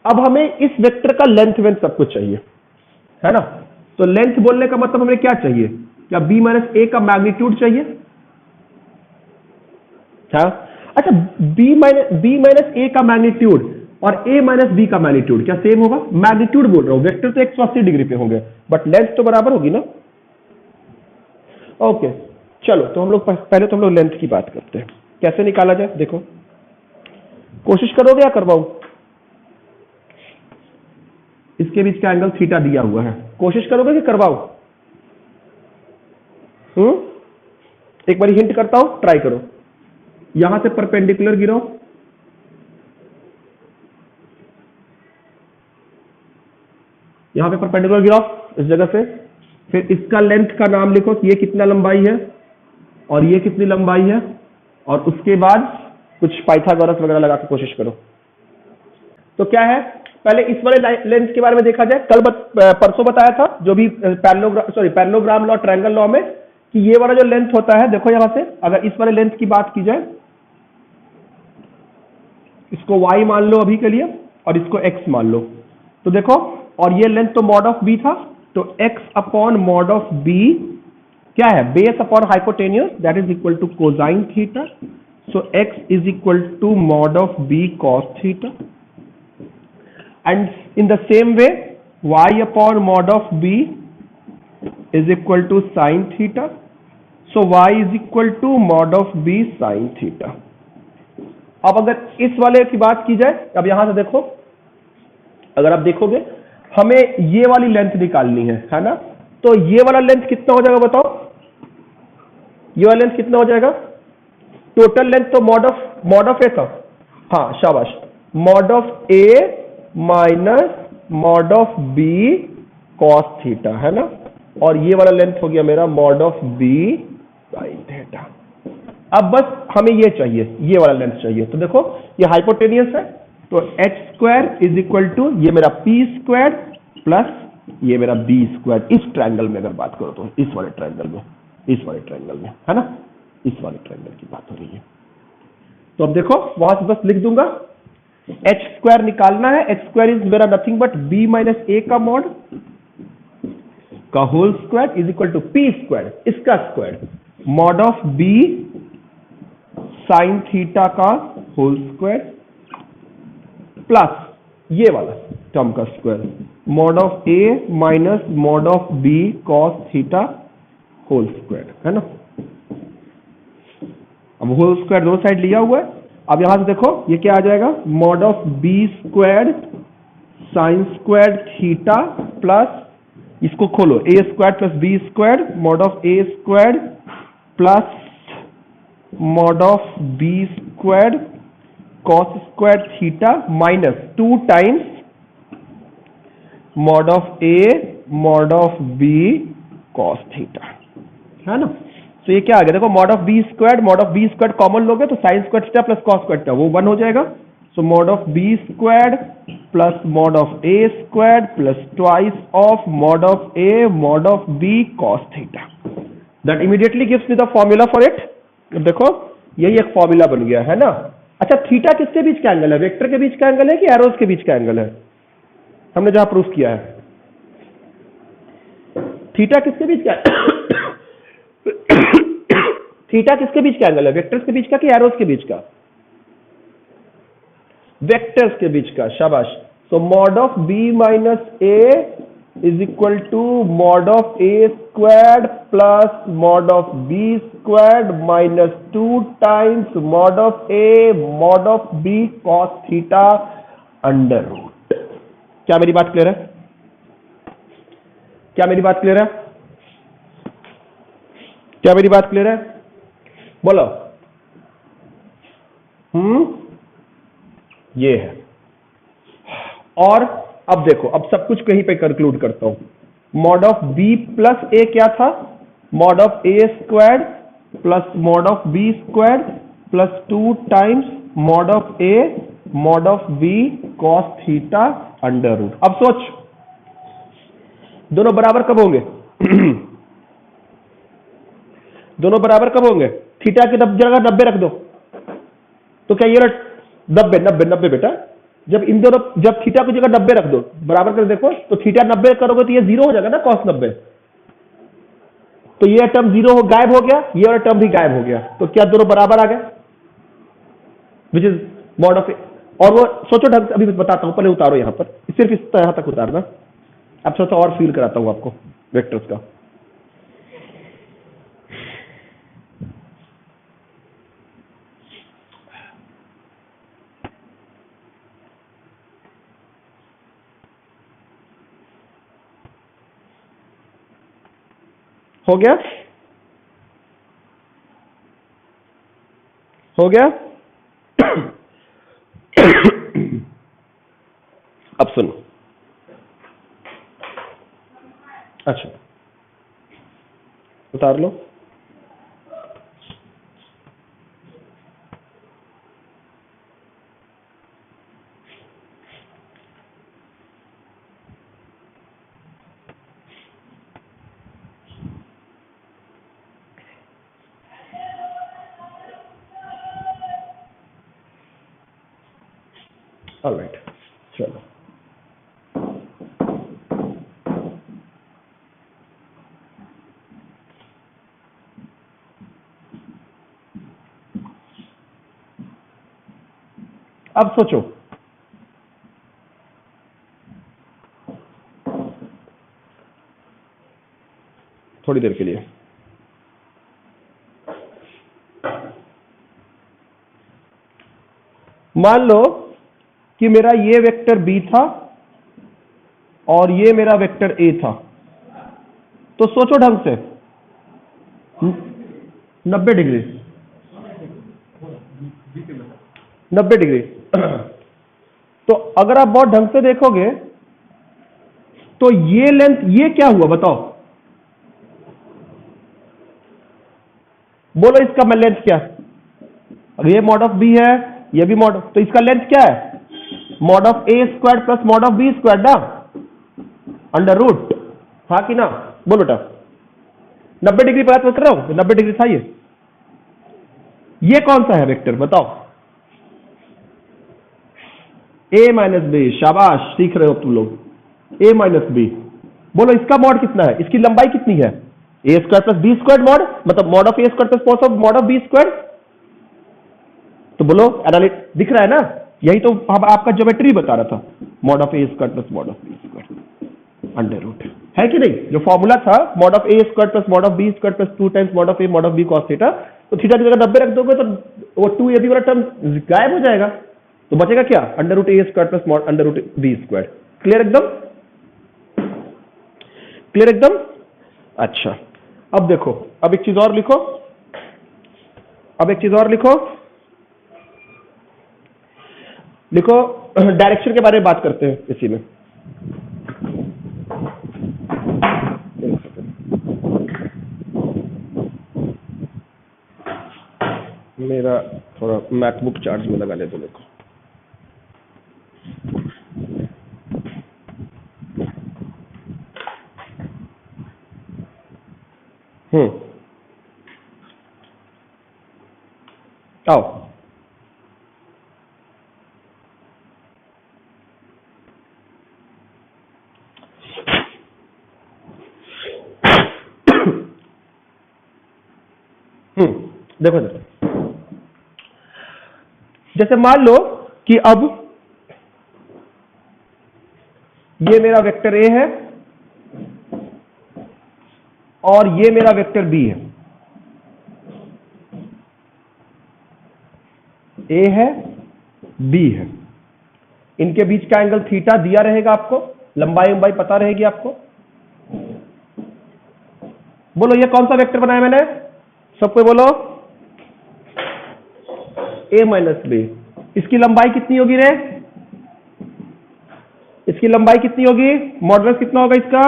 अब हमें इस वेक्टर का लेंथ सब कुछ चाहिए, है ना। तो लेंथ बोलने का मतलब हमें क्या चाहिए? क्या b माइनस ए का मैग्नीट्यूड चाहिए? क्या? अच्छा, b माइनस ए का मैग्नीट्यूड और a माइनस बी का मैग्नीट्यूड क्या सेम होगा? मैग्नीट्यूड बोल रहा हूं, वेक्टर तो 180 डिग्री पे होंगे, बट लेंथ तो बराबर होगी ना। ओके चलो, तो हम लोग पहले तो हम लोग लेंथ की बात करते हैं। कैसे निकाला जाए? देखो, कोशिश करोगे या करवाऊं? इसके बीच का एंगल थीटा दिया हुआ है, कोशिश करोगे कि करवाऊं? एक बार हिंट करता हूं, ट्राई करो। यहां से परपेंडिकुलर गिरो, यहां पे परपेंडिकुलर गिराओ इस जगह से। फिर इसका लेंथ का नाम लिखो कि ये कितना लंबाई है और ये कितनी लंबाई है, और उसके बाद कुछ पाइथागोरस वगैरह लगा के कोशिश करो। तो क्या है, पहले इस वाले लेंथ के बारे में देखा जाए। परसों बताया था जो भी पैरेललोग्राम लॉ, ट्रायंगल लॉ में कि ये वाला जो लेंथ होता है, देखो यहां से अगर इस वाले लेंथ की बात की जाए, इसको y मान लो अभी के लिए और इसको x मान लो, तो देखो, और ये लेंथ तो मॉड ऑफ b था, तो x upon mod of b क्या है, base upon hypotenuse, that is equal to cosine theta, so x is equal to mod of b cos theta, and in the same way y upon mod of b is equal to sine theta, so y is equal to mod of b sine theta. अब अगर इस वाले की बात की जाए, अब यहां से देखो, अगर आप देखोगे हमें ये वाली लेंथ निकालनी है ना, तो ये वाला लेंथ कितना हो जाएगा बताओ, ये वाला लेंथ कितना हो जाएगा, टोटल लेंथ तो मॉड ऑफ ए था, हाँ शाबाश, mod of A minus mod of B cos theta है ना, और ये वाला लेंथ हो गया मेरा mod of B sine theta. अब बस हमें ये चाहिए, ये वाला लेंथ चाहिए, तो देखो ये हाइपोटेनियस है, तो H square is equal to ये मेरा पी स्क्वायर प्लस ये मेरा बी स्क्वायर, इस ट्रायंगल में अगर बात करो तो इस वाले ट्रायंगल में, इस वाले ट्रायंगल में है ना, इस वाले ट्रायंगल की बात हो रही है। तो अब देखो वहां से बस लिख दूंगा, एच स्क्वायर निकालना है, एच स्क्वायर इज मेरा nothing but B minus A का मॉड का whole square is equal to P square, इसका square mod of B sine theta का होल स्क्वायर प्लस ये वाला टर्म का square mod of A minus mod of B cos theta whole square है ना। अब होल स्क्वायर दो side लिया हुआ है, अब यहां से देखो ये क्या आ जाएगा, mod of B square sine square theta plus, इसको खोलो, A square plus B square mod of A square plus mod of B square cos square theta minus 2 times mod of A mod of B cos theta है ना। तो ये क्या आ गया, देखो mod of B square common लोगे तो sine square theta plus cos square theta वो 1 हो जाएगा, so mod of B square plus mod of A square plus twice of mod of A mod of B cos theta, that immediately gives me the formula for it. देखो यही एक formula बन गया है ना। अच्छा, थीटा किसके बीच का एंगल है, वेक्टर के बीच का एंगल है कि एरोज के बीच का एंगल है, हमने जहां प्रूफ किया है, थीटा किसके बीच का थीटा किसके बीच का एंगल है, वेक्टर्स के बीच का कि एरोज के बीच का, वेक्टर्स के बीच का, शाबाश। So mod of B minus A is equal to mod of A square plus mod of B square minus 2 times mod of A mod of B cos theta under root. क्या मेरी बात clear है, क्या मेरी बात clear है, क्या मेरी बात क्लियर है, बोलो। ये है, और अब देखो, अब सब कुछ कहीं पे कंक्लूड करता हूं, mod of B plus A क्या था, mod of A square plus mod of B square plus 2 times mod of A mod of B cos theta under root. अब सोच, दोनों बराबर कब होंगे दोनों बराबर कब होंगे, थीटा की जगह 90 रख दो, तो क्या ये 90 बेटा, जब इन दोनों, जब थीटा की जगह 90 रख दो, बराबर कर देखो, तो थीटा 90 करोगे तो ये 0 हो जाएगा ना, कॉस 90, तो ये टर्म 0 गायब हो गया, ये वाला टर्म भी गायब हो गया, तो क्या दोनों बराबर आ गए, विच इज मॉड ऑफ ए। और वो सोचो ढंग से, अभी बताता हूं, पहले उतारो यहां पर, सिर्फ इस तरह तक उतारना, अब थोड़ा सा और फील कराता हूं आपको वेक्टर्स का। हो गया, हो गया अब सुनो, अच्छा उतार लो, ऑलराइट, चलो अब सोचो, थोड़ी देर के लिए। मान लो कि मेरा ये वेक्टर बी था और ये मेरा वेक्टर ए था, तो सोचो ढंग से, 90 डिग्री, 90 डिग्री। तो अगर आप बहुत ढंग से देखोगे तो ये लेंथ, ये क्या हुआ बताओ, बोलो इसका मैं लेंथ क्या है? अगर ये मॉड ऑफ बी है, ये भी मॉड, तो इसका लेंथ क्या है? Mod of A square plus mod of B square ना, अंडर रूट, हाँ कि ना? बोलो बेटा, 90 डिग्री पर बात कर रहा हूं, 90 डिग्री था ये कौन सा है वेक्टर बताओ? ए माइनस बी, शाबाश, सीख रहे हो तुम लोग, ए माइनस बी। बोलो इसका मॉड कितना है, इसकी लंबाई कितनी है? A square plus B square mod, मतलब mod of A square plus mod of B square. तो बोलो एनालिट दिख रहा है ना, यही तो आपका ज्योमेट्री बता रहा था, mod of A square plus mod of B square under root, है कि नहीं? जो फॉर्मूला था mod of A square plus mod of B square plus 2 times mod of A mod of B cos theta, तो theta की जगह 90 रख दोगे तो वो 2 ए बी वाला टर्म गायब हो जाएगा, तो बचेगा क्या? Under root A square plus mod under root B square. Clear एकदम? क्लियर एकदम? अच्छा, अब देखो, अब एक चीज और लिखो, अब एक चीज और लिखो, लिखो डायरेक्शन के बारे में बात करते हैं इसी में। मेरा थोड़ा मैकबुक चार्ज में लगा ले दो मेरे को। आओ, देखो देखो, जैसे मान लो कि अब ये मेरा वेक्टर ए है और ये मेरा वेक्टर बी है, ए है बी है, इनके बीच का एंगल थीटा दिया रहेगा आपको, लंबाई लंबाई पता रहेगी आपको। बोलो ये कौन सा वेक्टर बनाया मैंने, सबको बोलो, ए माइनस बी। इसकी लंबाई कितनी होगी रे? इसकी लंबाई कितनी होगी? मॉडुलस कितना होगा इसका?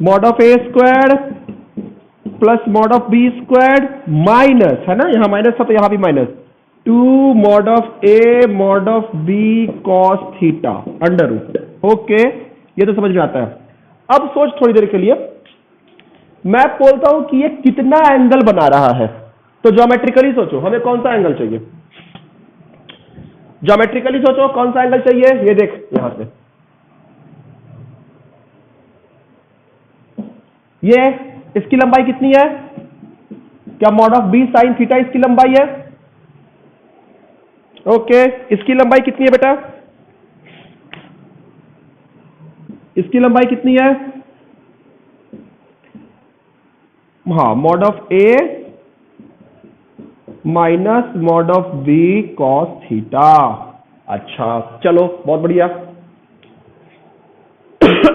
Mod of A square plus mod of B square minus, है ना, यहां माइनस था तो यहां भी minus, 2 mod of A mod of B cos theta under root. Okay, ये तो समझ में आता है। अब सोच थोड़ी देर के लिए, मैं बोलता हूं कि ये कितना एंगल बना रहा है, तो ज्योमेट्रिकली सोचो, हमें कौन सा एंगल चाहिए? ज्योमेट्रिकली सोचो कौन सा एंगल चाहिए। ये देख, यहां से ये, इसकी लंबाई कितनी है? क्या mod of B sine theta इसकी लंबाई है? ओके, इसकी लंबाई कितनी है बेटा? इसकी लंबाई कितनी है? हाँ, mod of A minus mod of B cos theta. अच्छा, चलो बहुत बढ़िया।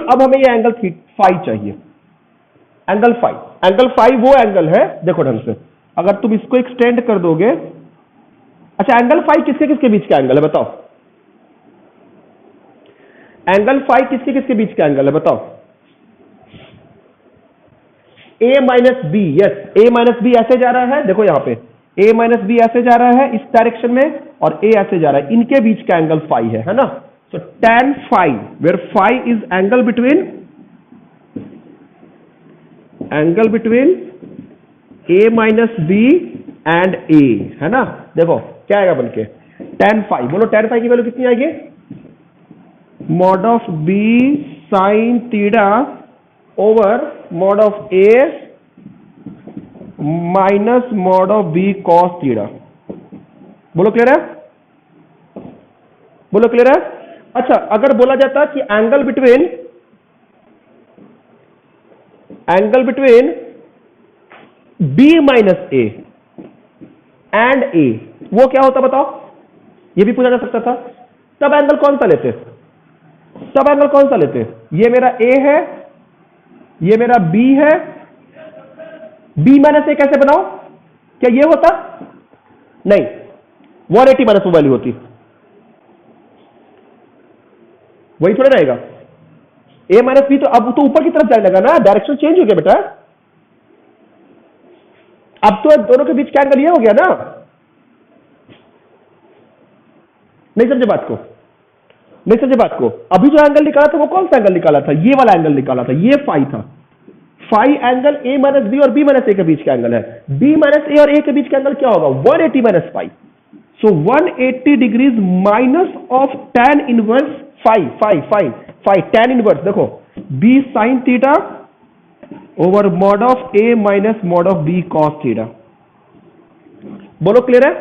अब हमें ये एंगल फाई चाहिए, एंगल फाई। एंगल फाई वो एंगल है, देखो ढंग से, अगर तुम इसको एक्सटेंड कर दोगे। अच्छा, एंगल फाई किसके किसके बीच का एंगल है बताओ? एंगल फाई किसके किसके बीच का एंगल है बताओ? ए माइनस बी, यस, ए माइनस बी ऐसे जा रहा है, देखो यहां पे ए माइनस बी ऐसे जा रहा है इस डायरेक्शन में, और ए ऐसे जा रहा है, इनके बीच का एंगल फाई है ना। So tan phi, where phi is angle between A minus B and A, है ना। देखो क्या आएगा बनके tan फाई। बोलो tan फाई की वैल्यू कितनी आएगी? Mod of B sine theta over mod of A minus mod of B cos theta. बोलो क्लियर है? बोलो क्लियर है? अच्छा, अगर बोला जाता कि angle between B minus A and A, वो क्या होता बताओ? ये भी पूछा जा सकता था। तब एंगल कौन सा लेते? ये मेरा ए है, ये मेरा बी है, बी माइनस ए कैसे बनाओ? क्या ये होता? नहीं, 180 माइनस वो वैल्यू होती, वही थोड़ा रहेगा। ए माइनस बी तो अब तो ऊपर की तरफ जाने लगा ना, डायरेक्शन चेंज हो गया बेटा। अब तो दोनों के बीच का एंगल ये हो गया ना। नहीं समझे बात को? अभी जो एंगल निकाला था वो कौन सा एंगल निकाला था? ये वाला एंगल निकाला था, ये फाई था। Phi angle A minus B और बी माइनस ए के बीच का एंगल है। बी माइनस ए और ए के बीच का एंगल क्या होगा? 180 minus phi. So 180 degrees minus of tan inverse phi tan inverse. देखो B sine theta over mod of A minus mod of B cos theta. बोलो क्लियर है?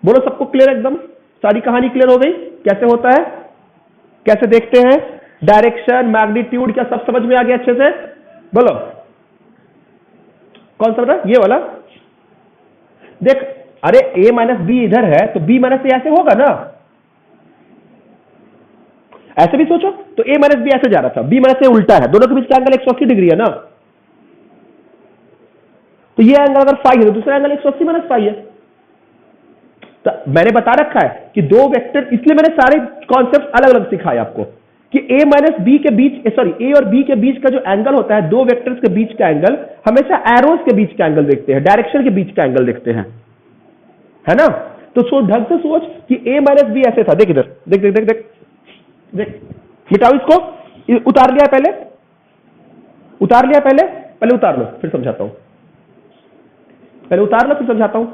बोलो सबको क्लियर एकदम? सारी कहानी क्लियर हो गई? कैसे होता है, कैसे देखते हैं, डायरेक्शन, मैग्नीट्यूड, क्या सब समझ में आ गया अच्छे से? बोलो कौन सा बेटा? ये वाला। देख, अरे a माइनस बी इधर है तो b माइनस ए ऐसे होगा ना, ऐसे भी सोचो तो a माइनस बी ऐसे जा रहा था, b माइनस ए उल्टा है, दोनों के बीच का एंगल 180 डिग्री है ना। तो ये एंगल अगर फाई है तो दूसरा एंगल 180 माइनस फाई है। तो मैंने बता रखा है कि दो वेक्टर, इसलिए मैंने सारे कॉन्सेप्ट अलग अलग सिखाए आपको कि a माइनस बी के बीच, सॉरी a और b के बीच का जो एंगल होता है, दो वेक्टर्स के बीच का एंगल, हमेशा एरोस के बीच का एंगल देखते हैं, डायरेक्शन के बीच का एंगल देखते हैं, है ना। तो सोच, ढंग से सोच कि a माइनस बी ऐसे था। देख इधर, देख देख देख देख देख, मिटाओ इसको, उतार लिया पहले, उतार लो फिर समझाता हूं, पहले उतार लो फिर समझाता हूं।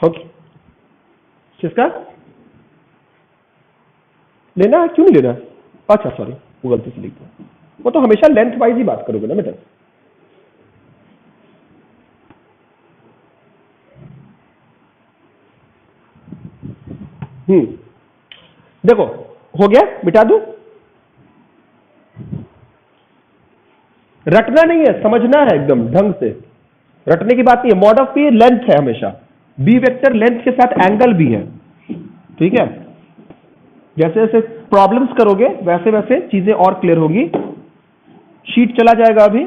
ओके, किसका लेना है? क्यों नहीं लेना? अच्छा सॉरी, वो गलती से लिख दिया। वो तो हमेशा लेंथ वाइज ही बात करोगे ना बेटा। देखो हो गया, मिटा दूं? रटना नहीं है, समझना है एकदम ढंग से। रटने की बात नहीं है। मॉड ऑफ बी लेंथ है हमेशा, बी वेक्टर लेंथ के साथ एंगल भी है, ठीक है। जैसे जैसे प्रॉब्लम्स करोगे वैसे वैसे चीजें और क्लियर होगी। शीट चला जाएगा अभी,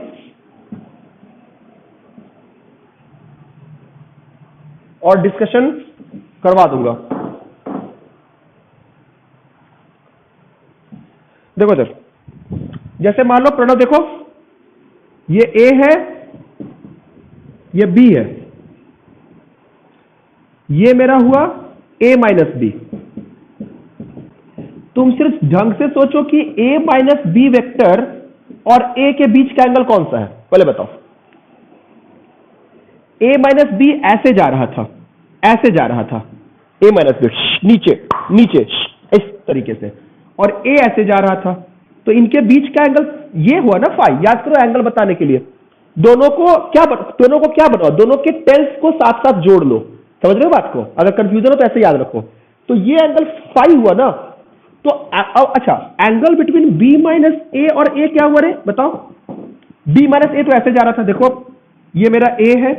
और डिस्कशन करवा दूंगा। देखो इधर, जैसे मान लो प्रणव, देखो ये ए है, ये बी है, ये मेरा हुआ a माइनस बी। तुम सिर्फ ढंग से सोचो कि a माइनस बी वेक्टर और a के बीच का एंगल कौन सा है, पहले बताओ। a माइनस बी ऐसे जा रहा था, a माइनस बी नीचे नीचे इस तरीके से, और a ऐसे जा रहा था, तो इनके बीच का एंगल ये हुआ ना फाई। याद करो एंगल बताने के लिए दोनों को क्या बनाओ, दोनों के टेल्स को साथ साथ जोड़ लो। समझ रहे हो बात को? अगर कंफ्यूजन हो तो ऐसे याद रखो। तो ये एंगल फाई हुआ ना। तो अच्छा, एंगल बिटवीन b माइनस ए और a क्या हुआ रे बताओ? b माइनस ए तो ऐसे जा रहा था, देखो ये मेरा a है,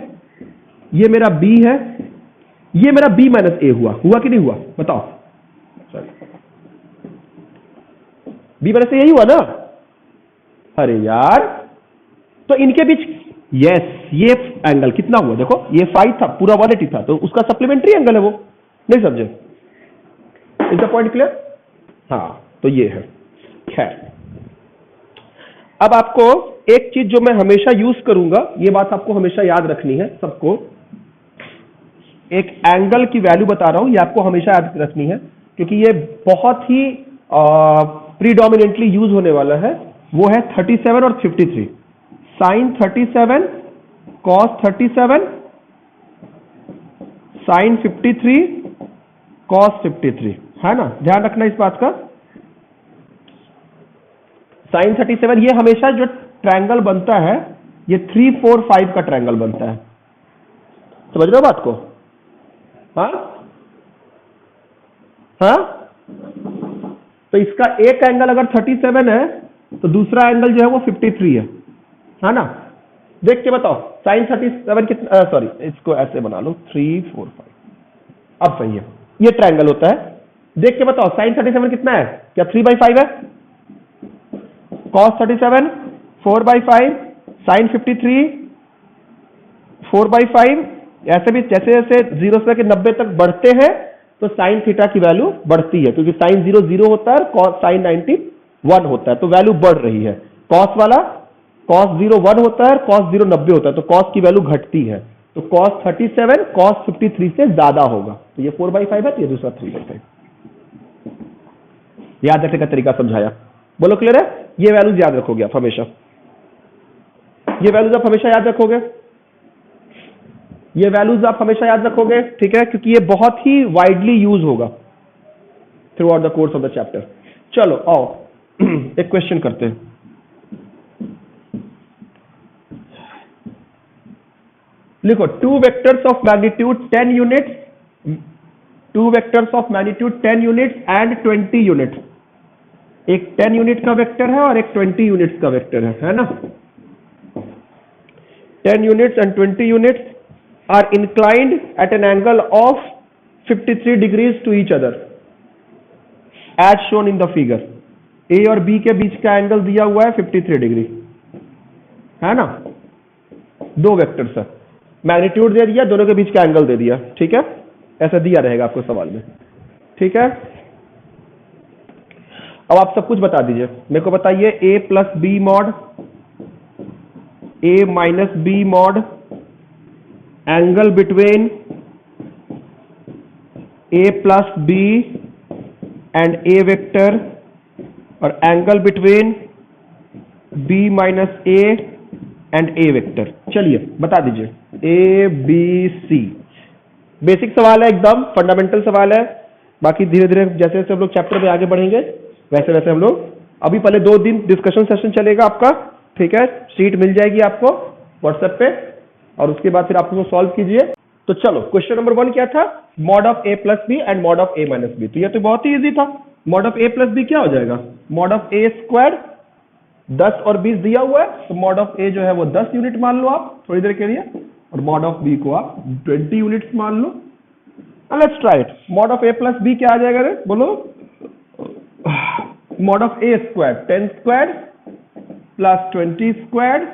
ये मेरा b है, ये मेरा b माइनस ए हुआ कि नहीं हुआ बताओ? b माइनस ए यही हुआ ना। अरे यार, तो इनके बीच, यस, ये एंगल कितना हुआ देखो, ये फाई था, पूरा 180 था, तो उसका सप्लीमेंट्री एंगल है वो। नहीं समझे? Is the point clear? हाँ, तो ये है। खैर, अब आपको एक चीज जो मैं हमेशा यूज करूंगा, ये बात आपको हमेशा याद रखनी है सबको, एक एंगल की वैल्यू बता रहा हूं, ये आपको हमेशा याद रखनी है क्योंकि ये बहुत ही प्रीडोमिनेंटली यूज होने वाला है। वो है 37 और 53। साइन 37 कॉस 37 साइन 53 कॉस 53, है ना, ध्यान रखना इस बात का। साइन 37 ये हमेशा जो ट्रायंगल बनता है ये 3 4 5 का ट्रायंगल बनता है, समझ रहे हो बात को? हाँ हाँ, तो इसका एक एंगल अगर 37 है तो दूसरा एंगल जो है वो 53 है ना। देख के बताओ साइन 37 कितना, सॉरी इसको ऐसे बना लो 3 4 5, अब सही है, ये ट्रायंगल होता है। देख के बताओ साइन 37 कितना है, क्या 3/5 है? cos 37 4/5, sine 53 4/5। ऐसे भी जैसे जैसे 0 से 90 तक बढ़ते हैं तो साइन थीटा की वैल्यू बढ़ती है, क्योंकि साइन 0 0 होता है, cos साइन 90 1 होता है, तो वैल्यू बढ़ रही है। cos वाला cos 0 1 होता है, cos 0 90 होता है, तो cos की वैल्यू घटती है, तो cos 37 cos 53 से ज्यादा होगा, तो ये 4/5 है, तो ये दूसरा 3/5। याद रखने का तरीका समझाया, बोलो क्लियर है? ये वैल्यूज याद रखोगे आप हमेशा, ये वैल्यूज आप हमेशा याद रखोगे, ये वैल्यूज आप हमेशा याद रखोगे, ठीक है, क्योंकि ये बहुत ही वाइडली यूज होगा through out the course of the chapter. चलो आओ एक क्वेश्चन करते हैं। लिखो 2 vectors of magnitude 10 units, 2 vectors of magnitude 10 units and 20 units. एक 10 यूनिट का वेक्टर है और एक 20 यूनिट्स का वेक्टर है ना। 10 units and 20 units are inclined at an angle of 53 degrees to each other as shown in the figure. A और B के बीच का एंगल दिया हुआ है 53 डिग्री, है ना। दो वेक्टर्स है, मैग्नीट्यूड दे दिया, दोनों के बीच का एंगल दे दिया, ठीक है, ऐसा दिया रहेगा आपको सवाल में, ठीक है। अब आप सब कुछ बता दीजिए, मेरे को बताइए a plus B mod, a minus B mod, angle between a plus B and a vector, और angle between b minus a and a vector. चलिए बता दीजिए, a b c। बेसिक सवाल है, एकदम फंडामेंटल सवाल है, बाकी धीरे धीरे जैसे जैसे हम लोग चैप्टर में आगे बढ़ेंगे वैसे वैसे हम लोग, अभी पहले 2 दिन डिस्कशन सेशन चलेगा आपका, ठीक है, शीट मिल जाएगी आपको व्हाट्सएप पे, और उसके बाद फिर आप उसको सॉल्व कीजिए। तो चलो क्वेश्चन नंबर 1 क्या था, mod of a plus B and mod of a minus B. तो ये तो बहुत ही इजी था, mod of a plus B क्या हो जाएगा, मॉड ऑफ a स्क्वायर, 10 और 20 दिया हुआ है, तो मॉड ऑफ a जो है वो 10 यूनिट मान लो आप थोड़ी देर के लिए, और मॉड ऑफ b को आप 20 यूनिट्स मान लो। Let's try it, mod of a plus B क्या आ जाएगा रे, बोलो। Mod of a square 10 square प्लस 20 स्क्वायर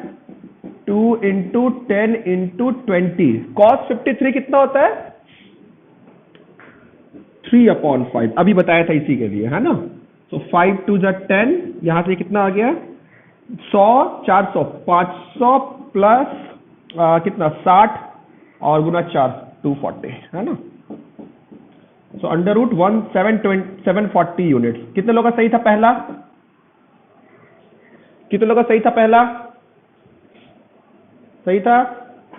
2 इंटू 10 इंटू 20, cos 53 कितना होता है, 3/5, अभी बताया था इसी के लिए, है ना। तो 5 2 जा 10, यहां से कितना आ गया 100 400 500 प्लस कितना 60 और गुना 4 240, है ना। So under root 740 units. कितने लोगों का सही था पहला, कितने लोगों का सही था पहला, सही था,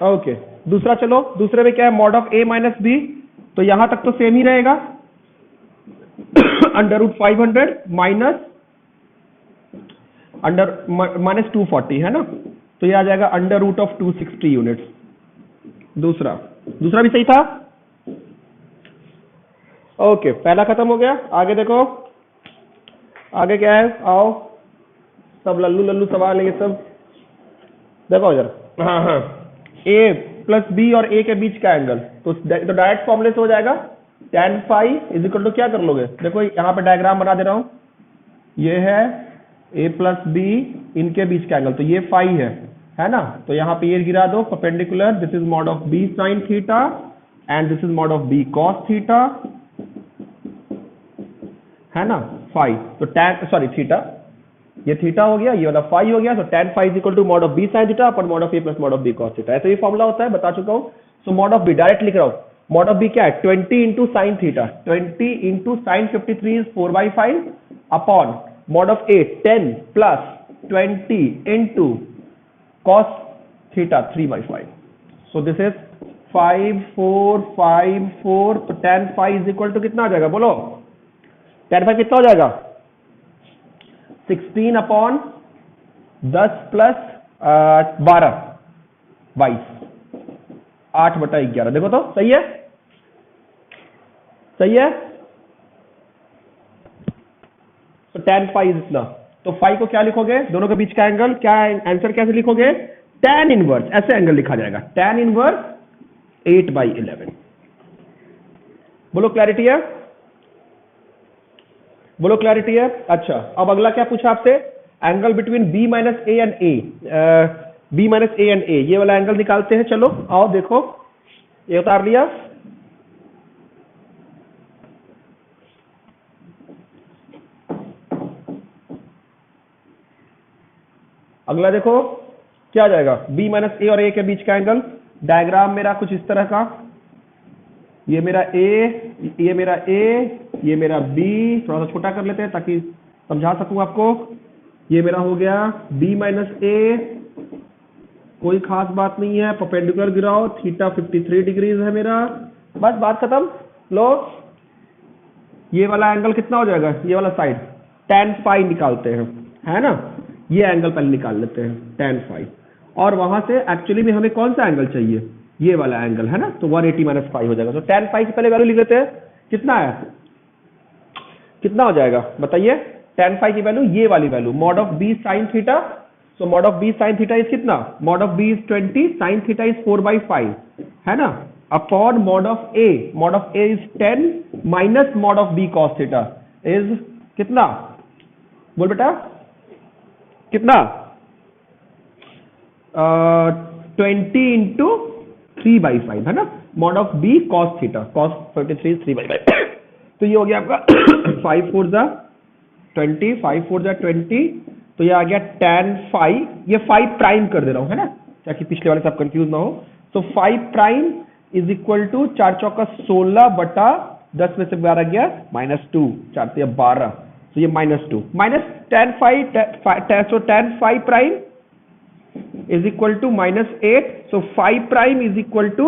ओके। दूसरा चलो, दूसरे में क्या है, mod of a minus B, तो यहां तक तो सेम ही रहेगा, under root 500 minus under minus 240, है ना, तो ये आ जाएगा अंडर रूट ऑफ 260 यूनिट्स। दूसरा भी सही था, ओके, पहला खत्म हो गया। आगे देखो, आगे क्या है, आओ, सब लल्लू लल्लू सवाल है ये सब, देखो इधर, हाँ हाँ, a प्लस बी और a के बीच का एंगल, तो डायरेक्ट फॉर्मूले से हो जाएगा tan phi is equal to, क्या कर लोगे, देखो यहाँ पे डायग्राम बना दे रहा हूं, ये है a प्लस बी, इनके बीच का एंगल, तो ये फाई है ना, तो यहाँ पे ये गिरा दो perpendicular, this is mod of b sine theta and this is mod of b cos theta, है ना, फाई, तो tan सॉरी थीटा, ये थीटा हो गया, ये वाला फाई हो गया, तो tan phi is equal to mod of B sine theta upon mod of A plus mod of B cos theta. ऐसे ही फॉर्मूला होता है, बता चुका हूं। So mod of B direct लिख रहा हूं, मॉड ऑफ बी क्या है 20 into sine theta, 20 into sine 53 is 4/5 upon mod of A 10 plus 20 into cos theta 3/5। So this is 5 4 5 4। तो tan phi is equal to कितना आ जाएगा बोलो, tan phi कितना हो जाएगा 16 अपॉन 10 प्लस 12 22 8/11। देखो तो सही है, सही है। तो tan phi इज इतना, तो phi को क्या लिखोगे, दोनों के बीच का एंगल क्या, आंसर कैसे लिखोगे, tan इनवर्स, ऐसे एंगल लिखा जाएगा, tan इनवर्स 8/11। बोलो क्लैरिटी है, बोलो क्लैरिटी है। अच्छा, अब अगला क्या पूछा आपसे, angle between B minus A and A, B minus A and A, ये वाला एंगल निकालते हैं। चलो आओ देखो, ये उतार लिया, अगला देखो क्या आ जाएगा, बी माइनस ए और ए के बीच का एंगल। डायग्राम मेरा कुछ इस तरह का, ये मेरा ए, ये मेरा ए, ये मेरा बी, थोड़ा सा छोटा कर लेते हैं ताकि समझा सकूं आपको। ये मेरा हो गया बी माइनस ए, कोई खास बात नहीं है, परपेंडिकुलर गिराओ, थीटा 53 डिग्रीज है मेरा, बस बात खत्म। लो ये वाला एंगल कितना हो जाएगा, ये वाला साइड tan phi निकालते हैं, है ना, ये एंगल पहले निकाल लेते हैं tan phi, और वहां से एक्चुअली में हमें कौन सा एंगल चाहिए, ये वाला एंगल है ना, तो 180 माइनस फाइव हो जाएगा। तो tan phi की पहले वैल्यू लिख लेते हैं, कितना है, कितना हो जाएगा बताइए, tan phi की वैल्यू ये वाली value mod of B sine theta. So mod of B sine theta is कितना, mod of B is 20, sine theta is 4/5 है ना, upon mod of A is 10 minus mod of B cos theta is कितना, बोल बेटा कितना, 20 into 3/5 है ना, mod of B cos theta, cos 53 3/5। तो ये हो गया आपका 5 4 जा 20, 5 4 जा 20, तो ये आ गया tan phi, ये 5 प्राइम कर दे रहा हूं है ना, ताकि पिछले वाले सब कंफ्यूज ना हो। तो 5 प्राइम इज इक्वल टू 4 चौका 16 बटा 10 में से 12 गया -2, 4 से 12, तो ये -2 minus tan phi, so tan phi prime is equal to -8, so 5 prime is equal to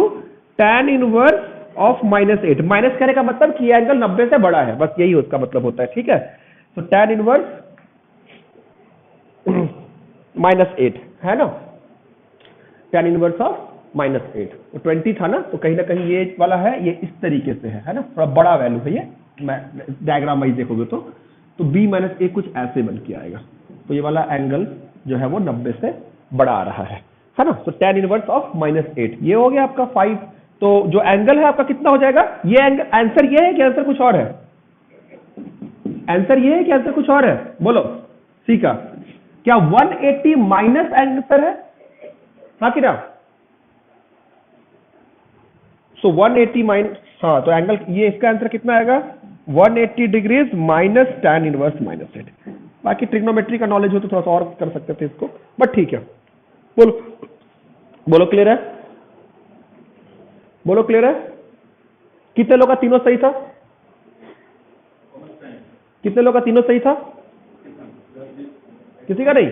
tan inverse of -8। Minus करने का मतलब कि ये एंगल 90 से बड़ा है, बस यही उसका मतलब होता है, ठीक है। तो tan इनवर्स -8 है ना, tan इनवर्स ऑफ -8, तो 20 था ना, तो कहीं ना कहीं ये वाला है, ये इस तरीके से है ना, थोड़ा बड़ा वैल्यू है ये, मैं डायग्राम वाइज देखोगे तो b माइनस ए कुछ ऐसे बन के आएगा, तो ये वाला एंगल जो है वो 90 से बड़ा आ रहा है ना। तो tan इनवर्स ऑफ -8 ये हो गया आपका 5। तो जो एंगल है आपका कितना हो जाएगा, ये एंगल, आंसर ये है कि आंसर कुछ और है, आंसर ये है कि आंसर कुछ और है, बोलो सी का, क्या 180 माइनस आंसर है, हाँ कि ना, सो 180 माइनस, हाँ, तो एंगल ये इसका आंसर कितना आएगा 180 डिग्रीज माइनस tan इनवर्स -8। बाकी ट्रिग्नोमेट्री का नॉलेज हो तो थोड़ा सा और कर सकते थे इसको, बट ठीक है। बोलो बोलो क्लियर है, बोलो क्लियर है। कितने लोग का तीनों सही था, कितने लोग का तीनों सही था, किसी का नहीं,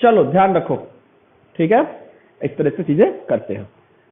चलो ध्यान रखो, ठीक है, इस तरह से चीजें करते हैं।